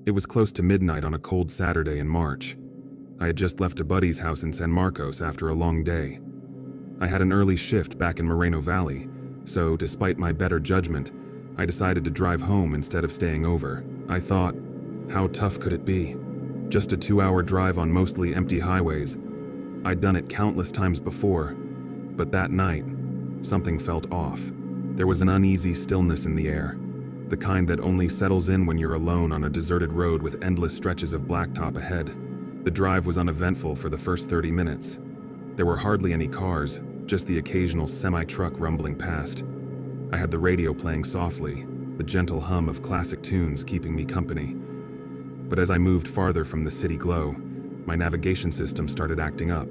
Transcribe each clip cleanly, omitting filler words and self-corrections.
It was close to midnight on a cold Saturday in March. I had just left a buddy's house in San Marcos after a long day. I had an early shift back in Moreno Valley, so despite my better judgment, I decided to drive home instead of staying over. I thought, how tough could it be? Just a 2-hour drive on mostly empty highways. I'd done it countless times before, but that night, something felt off. There was an uneasy stillness in the air, the kind that only settles in when you're alone on a deserted road with endless stretches of blacktop ahead. The drive was uneventful for the first 30 minutes. There were hardly any cars, just the occasional semi-truck rumbling past. I had the radio playing softly, the gentle hum of classic tunes keeping me company. But as I moved farther from the city glow, my navigation system started acting up.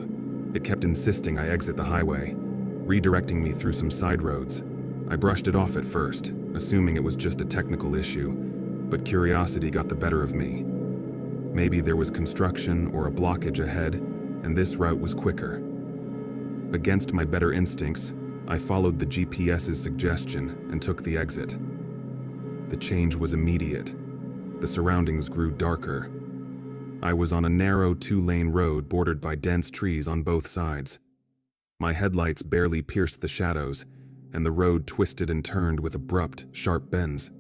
It kept insisting I exit the highway, redirecting me through some side roads. I brushed it off at first, assuming it was just a technical issue, but curiosity got the better of me. Maybe there was construction or a blockage ahead, and this route was quicker. Against my better instincts, I followed the GPS's suggestion and took the exit. The change was immediate. The surroundings grew darker. I was on a narrow 2-lane road bordered by dense trees on both sides. My headlights barely pierced the shadows, and the road twisted and turned with abrupt, sharp bends.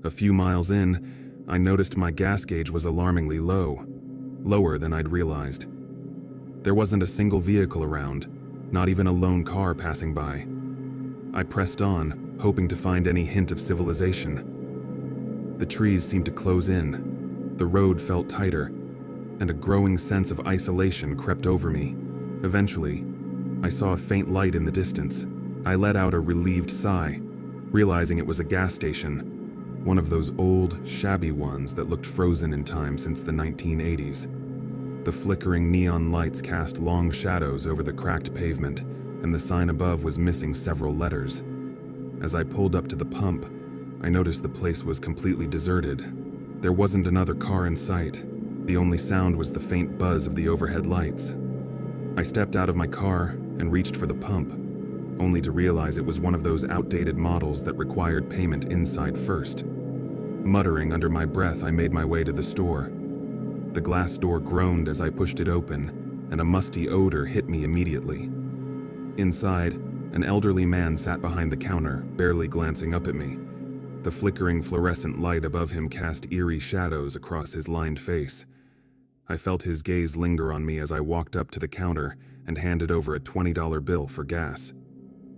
A few miles in, I noticed my gas gauge was alarmingly low, lower than I'd realized. There wasn't a single vehicle around, not even a lone car passing by. I pressed on, hoping to find any hint of civilization. The trees seemed to close in, the road felt tighter, and a growing sense of isolation crept over me. Eventually, I saw a faint light in the distance. I let out a relieved sigh, realizing it was a gas station, one of those old, shabby ones that looked frozen in time since the 1980s. The flickering neon lights cast long shadows over the cracked pavement, and the sign above was missing several letters. As I pulled up to the pump, I noticed the place was completely deserted. There wasn't another car in sight. The only sound was the faint buzz of the overhead lights. I stepped out of my car and reached for the pump, only to realize it was one of those outdated models that required payment inside first. Muttering under my breath, I made my way to the store. The glass door groaned as I pushed it open, and a musty odor hit me immediately. Inside, an elderly man sat behind the counter, barely glancing up at me. The flickering fluorescent light above him cast eerie shadows across his lined face. I felt his gaze linger on me as I walked up to the counter and handed over a $20 bill for gas.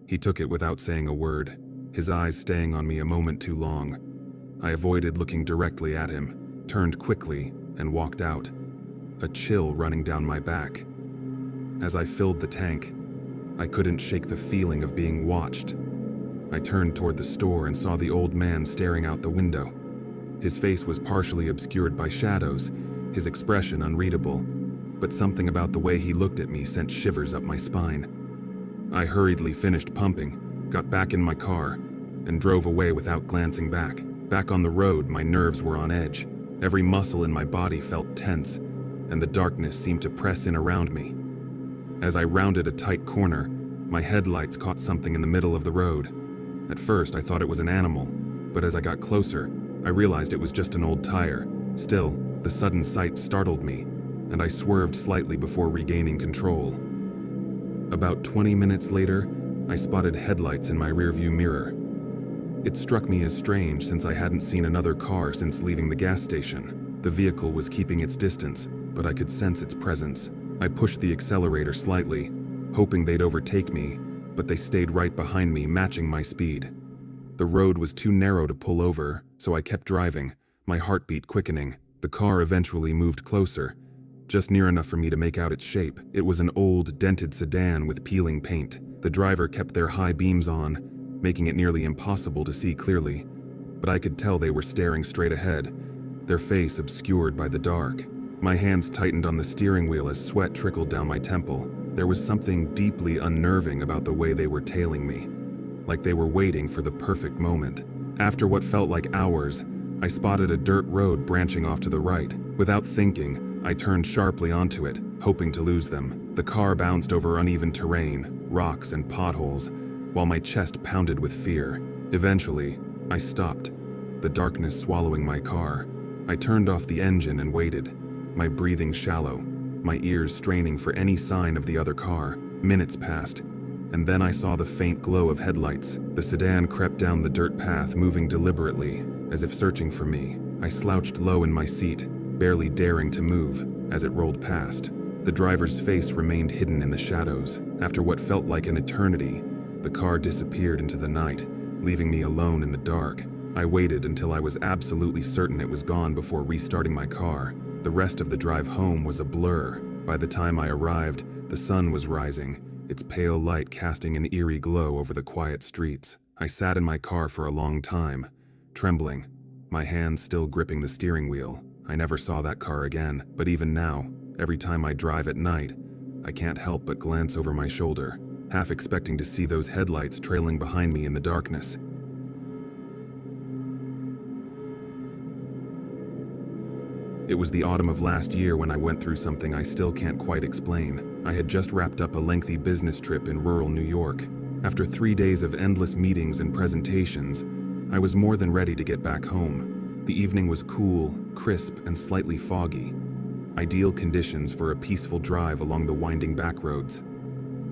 He took it without saying a word, his eyes staying on me a moment too long. I avoided looking directly at him, turned quickly, and walked out, a chill running down my back. As I filled the tank, I couldn't shake the feeling of being watched. I turned toward the store and saw the old man staring out the window. His face was partially obscured by shadows, his expression unreadable, but something about the way he looked at me sent shivers up my spine. I hurriedly finished pumping, got back in my car, and drove away without glancing back. Back on the road, my nerves were on edge. Every muscle in my body felt tense, and the darkness seemed to press in around me. As I rounded a tight corner, my headlights caught something in the middle of the road. At first, I thought it was an animal, but as I got closer, I realized it was just an old tire. Still, the sudden sight startled me, and I swerved slightly before regaining control. About 20 minutes later, I spotted headlights in my rearview mirror. It struck me as strange since I hadn't seen another car since leaving the gas station. The vehicle was keeping its distance, but I could sense its presence. I pushed the accelerator slightly, hoping they'd overtake me, but they stayed right behind me, matching my speed. The road was too narrow to pull over, so I kept driving, my heartbeat quickening. The car eventually moved closer, just near enough for me to make out its shape. It was an old, dented sedan with peeling paint. The driver kept their high beams on, making it nearly impossible to see clearly, but I could tell they were staring straight ahead, their face obscured by the dark. My hands tightened on the steering wheel as sweat trickled down my temple. There was something deeply unnerving about the way they were tailing me, like they were waiting for the perfect moment. After what felt like hours, I spotted a dirt road branching off to the right. Without thinking, I turned sharply onto it, hoping to lose them. The car bounced over uneven terrain, rocks and potholes, while my chest pounded with fear. Eventually, I stopped, the darkness swallowing my car. I turned off the engine and waited, my breathing shallow, my ears straining for any sign of the other car. Minutes passed, and then I saw the faint glow of headlights. The sedan crept down the dirt path, moving deliberately, as if searching for me. I slouched low in my seat, barely daring to move, as it rolled past. The driver's face remained hidden in the shadows. After what felt like an eternity, the car disappeared into the night, leaving me alone in the dark. I waited until I was absolutely certain it was gone before restarting my car. The rest of the drive home was a blur. By the time I arrived, the sun was rising, its pale light casting an eerie glow over the quiet streets. I sat in my car for a long time, trembling, my hands still gripping the steering wheel. I never saw that car again, but even now, every time I drive at night, I can't help but glance over my shoulder, half expecting to see those headlights trailing behind me in the darkness. It was the autumn of last year when I went through something I still can't quite explain. I had just wrapped up a lengthy business trip in rural New York. After 3 days of endless meetings and presentations, I was more than ready to get back home. The evening was cool, crisp, and slightly foggy. Ideal conditions for a peaceful drive along the winding back roads.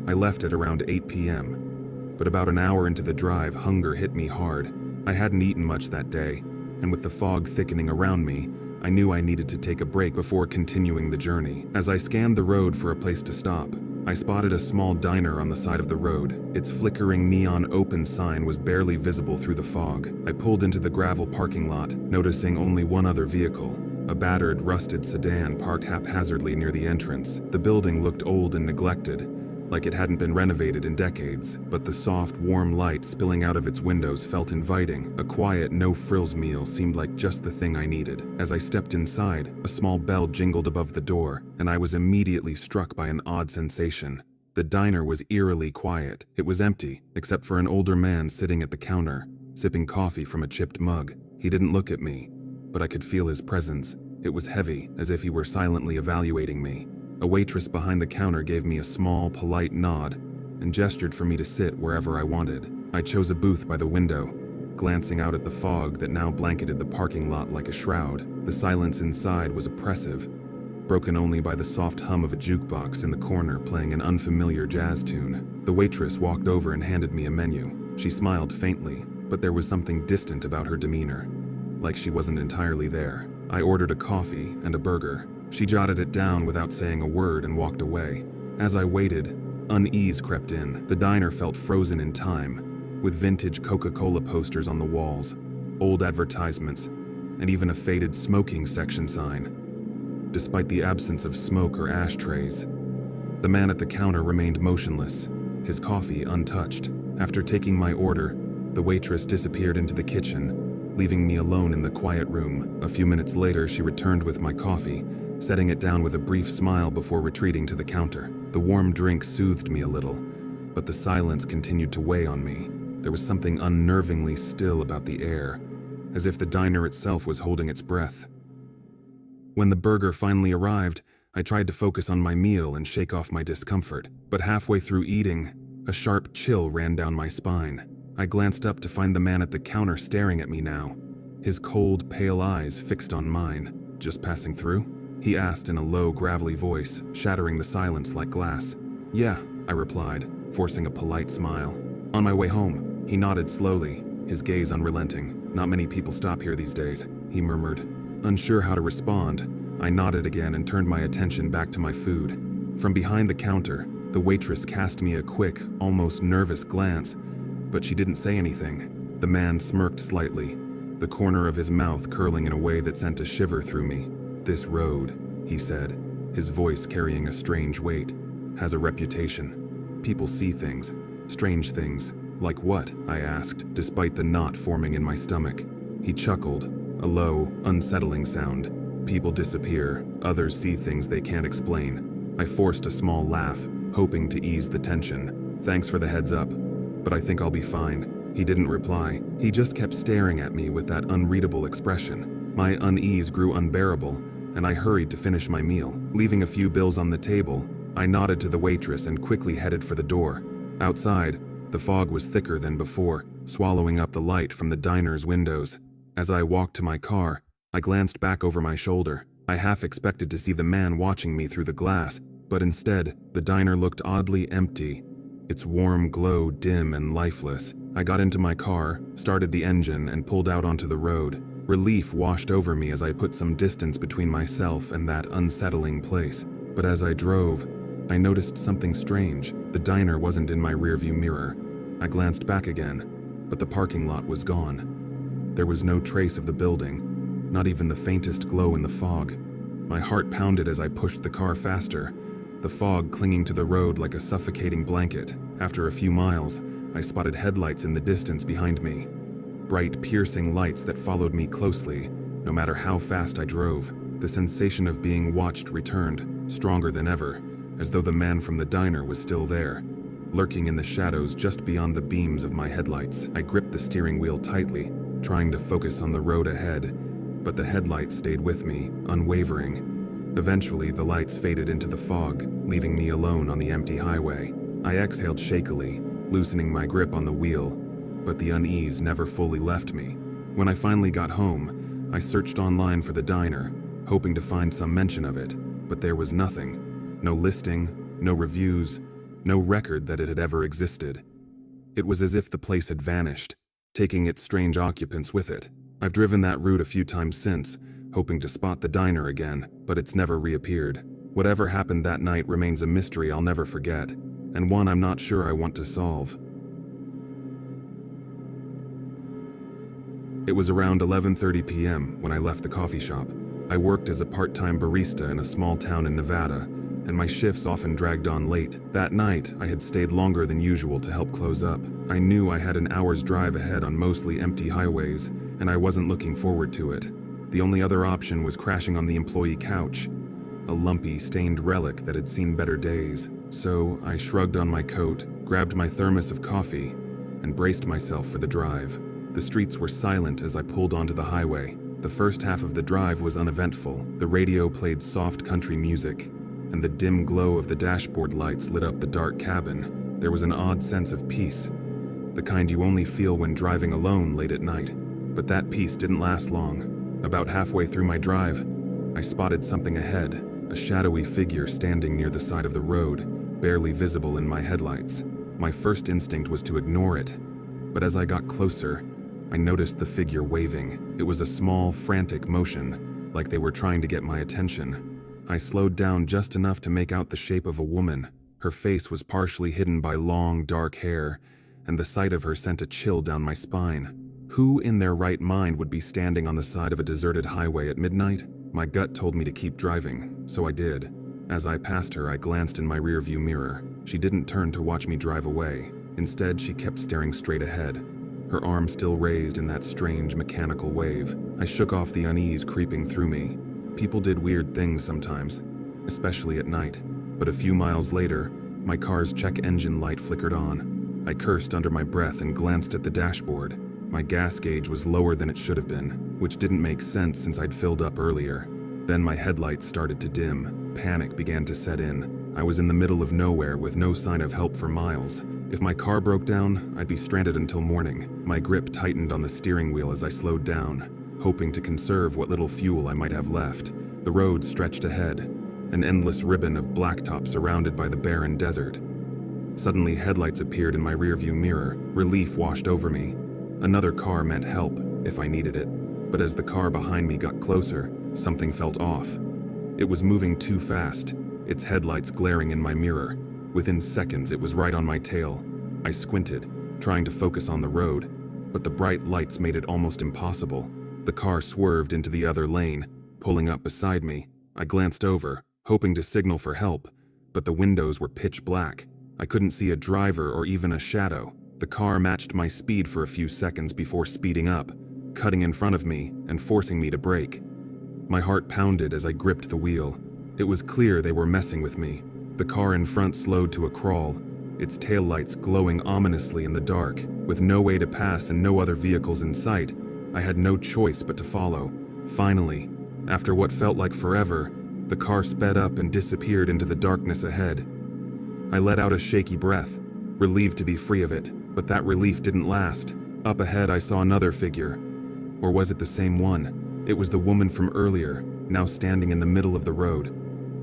I left at around 8 p.m., but about an hour into the drive, hunger hit me hard. I hadn't eaten much that day, and with the fog thickening around me, I knew I needed to take a break before continuing the journey. As I scanned the road for a place to stop, I spotted a small diner on the side of the road. Its flickering neon open sign was barely visible through the fog. I pulled into the gravel parking lot, noticing only one other vehicle, a battered, rusted sedan parked haphazardly near the entrance. The building looked old and neglected, like it hadn't been renovated in decades, but the soft, warm light spilling out of its windows felt inviting. A quiet, no-frills meal seemed like just the thing I needed. As I stepped inside, a small bell jingled above the door, and I was immediately struck by an odd sensation. The diner was eerily quiet. It was empty, except for an older man sitting at the counter, sipping coffee from a chipped mug. He didn't look at me, but I could feel his presence. It was heavy, as if he were silently evaluating me. A waitress behind the counter gave me a small, polite nod and gestured for me to sit wherever I wanted. I chose a booth by the window, glancing out at the fog that now blanketed the parking lot like a shroud. The silence inside was oppressive, broken only by the soft hum of a jukebox in the corner playing an unfamiliar jazz tune. The waitress walked over and handed me a menu. She smiled faintly, but there was something distant about her demeanor, like she wasn't entirely there. I ordered a coffee and a burger. She jotted it down without saying a word and walked away. As I waited, unease crept in. The diner felt frozen in time, with vintage Coca-Cola posters on the walls, old advertisements, and even a faded smoking section sign. Despite the absence of smoke or ashtrays, the man at the counter remained motionless, his coffee untouched. After taking my order, the waitress disappeared into the kitchen, leaving me alone in the quiet room. A few minutes later, she returned with my coffee, setting it down with a brief smile before retreating to the counter. The warm drink soothed me a little, but the silence continued to weigh on me. There was something unnervingly still about the air, as if the diner itself was holding its breath. When the burger finally arrived, I tried to focus on my meal and shake off my discomfort, but halfway through eating, a sharp chill ran down my spine. I glanced up to find the man at the counter staring at me now, his cold, pale eyes fixed on mine. "Just passing through?" he asked in a low, gravelly voice, shattering the silence like glass. "Yeah," I replied, forcing a polite smile. "On my way home." He nodded slowly, his gaze unrelenting. "Not many people stop here these days," he murmured. Unsure how to respond, I nodded again and turned my attention back to my food. From behind the counter, the waitress cast me a quick, almost nervous glance, but she didn't say anything. The man smirked slightly, the corner of his mouth curling in a way that sent a shiver through me. "This road," he said, his voice carrying a strange weight, "has a reputation. People see things, strange things." "Like what?" I asked, despite the knot forming in my stomach. He chuckled, a low, unsettling sound. "People disappear, others see things they can't explain." I forced a small laugh, hoping to ease the tension. "Thanks for the heads up, but I think I'll be fine." He didn't reply. He just kept staring at me with that unreadable expression. My unease grew unbearable, and I hurried to finish my meal. Leaving a few bills on the table, I nodded to the waitress and quickly headed for the door. Outside, the fog was thicker than before, swallowing up the light from the diner's windows. As I walked to my car, I glanced back over my shoulder. I half expected to see the man watching me through the glass, but instead, the diner looked oddly empty, its warm glow dim and lifeless. I got into my car, started the engine, and pulled out onto the road. Relief washed over me as I put some distance between myself and that unsettling place. But as I drove, I noticed something strange. The diner wasn't in my rearview mirror. I glanced back again, but the parking lot was gone. There was no trace of the building, not even the faintest glow in the fog. My heart pounded as I pushed the car faster, the fog clinging to the road like a suffocating blanket. After a few miles, I spotted headlights in the distance behind me. Bright, piercing lights that followed me closely, no matter how fast I drove. The sensation of being watched returned, stronger than ever, as though the man from the diner was still there, lurking in the shadows just beyond the beams of my headlights. I gripped the steering wheel tightly, trying to focus on the road ahead, but the headlights stayed with me, unwavering. Eventually, the lights faded into the fog, leaving me alone on the empty highway. I exhaled shakily, loosening my grip on the wheel, but the unease never fully left me. When I finally got home, I searched online for the diner, hoping to find some mention of it, but there was nothing. No listing, no reviews, no record that it had ever existed. It was as if the place had vanished, taking its strange occupants with it. I've driven that route a few times since, hoping to spot the diner again, but it's never reappeared. Whatever happened that night remains a mystery I'll never forget, and one I'm not sure I want to solve. It was around 11:30 p.m. when I left the coffee shop. I worked as a part-time barista in a small town in Nevada, and my shifts often dragged on late. That night, I had stayed longer than usual to help close up. I knew I had an hour's drive ahead on mostly empty highways, and I wasn't looking forward to it. The only other option was crashing on the employee couch, a lumpy, stained relic that had seen better days. So I shrugged on my coat, grabbed my thermos of coffee, and braced myself for the drive. The streets were silent as I pulled onto the highway. The first half of the drive was uneventful. The radio played soft country music, and the dim glow of the dashboard lights lit up the dark cabin. There was an odd sense of peace, the kind you only feel when driving alone late at night. But that peace didn't last long. About halfway through my drive, I spotted something ahead, a shadowy figure standing near the side of the road, barely visible in my headlights. My first instinct was to ignore it, but as I got closer, I noticed the figure waving. It was a small, frantic motion, like they were trying to get my attention. I slowed down just enough to make out the shape of a woman. Her face was partially hidden by long, dark hair, and the sight of her sent a chill down my spine. Who in their right mind would be standing on the side of a deserted highway at midnight? My gut told me to keep driving, so I did. As I passed her, I glanced in my rearview mirror. She didn't turn to watch me drive away. Instead, she kept staring straight ahead, her arm still raised in that strange mechanical wave. I shook off the unease creeping through me. People did weird things sometimes, especially at night. But a few miles later, my car's check engine light flickered on. I cursed under my breath and glanced at the dashboard. My gas gauge was lower than it should have been, which didn't make sense since I'd filled up earlier. Then my headlights started to dim. Panic began to set in. I was in the middle of nowhere with no sign of help for miles. If my car broke down, I'd be stranded until morning. My grip tightened on the steering wheel as I slowed down, hoping to conserve what little fuel I might have left. The road stretched ahead, an endless ribbon of blacktop surrounded by the barren desert. Suddenly, headlights appeared in my rearview mirror. Relief washed over me. Another car meant help, if I needed it. But as the car behind me got closer, something felt off. It was moving too fast, its headlights glaring in my mirror. Within seconds, it was right on my tail. I squinted, trying to focus on the road, but the bright lights made it almost impossible. The car swerved into the other lane, pulling up beside me. I glanced over, hoping to signal for help, but the windows were pitch black. I couldn't see a driver or even a shadow. The car matched my speed for a few seconds before speeding up, cutting in front of me and forcing me to brake. My heart pounded as I gripped the wheel. It was clear they were messing with me. The car in front slowed to a crawl, its taillights glowing ominously in the dark. With no way to pass and no other vehicles in sight, I had no choice but to follow. Finally, after what felt like forever, the car sped up and disappeared into the darkness ahead. I let out a shaky breath, relieved to be free of it, but that relief didn't last. Up ahead, I saw another figure. Or was it the same one? It was the woman from earlier, now standing in the middle of the road.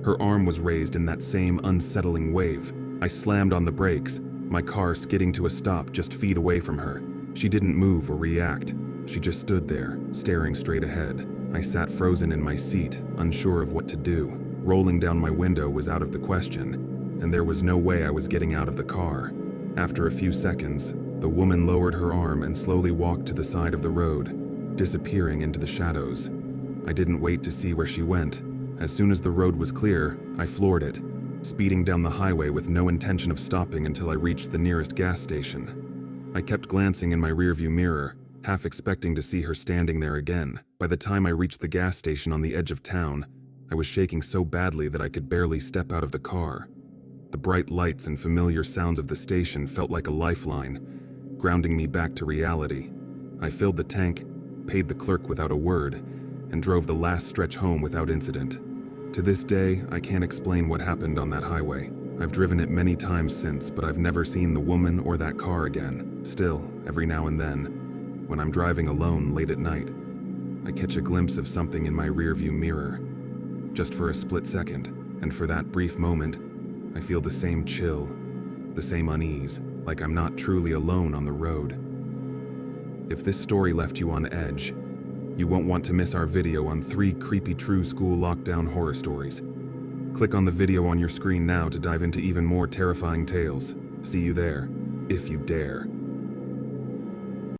Her arm was raised in that same unsettling wave. I slammed on the brakes, my car skidding to a stop just feet away from her. She didn't move or react. She just stood there, staring straight ahead. I sat frozen in my seat, unsure of what to do. Rolling down my window was out of the question, and there was no way I was getting out of the car. After a few seconds, the woman lowered her arm and slowly walked to the side of the road, disappearing into the shadows. I didn't wait to see where she went. As soon as the road was clear, I floored it, speeding down the highway with no intention of stopping until I reached the nearest gas station. I kept glancing in my rearview mirror, half expecting to see her standing there again. By the time I reached the gas station on the edge of town, I was shaking so badly that I could barely step out of the car. The bright lights and familiar sounds of the station felt like a lifeline, grounding me back to reality. I filled the tank, paid the clerk without a word, and drove the last stretch home without incident. To this day, I can't explain what happened on that highway. I've driven it many times since, but I've never seen the woman or that car again. Still, every now and then, when I'm driving alone late at night, I catch a glimpse of something in my rearview mirror. Just for a split second, and for that brief moment, I feel the same chill, the same unease, like I'm not truly alone on the road. If this story left you on edge, you won't want to miss our video on 3 creepy true school lockdown horror stories. Click on the video on your screen now to dive into even more terrifying tales. See you there, if you dare.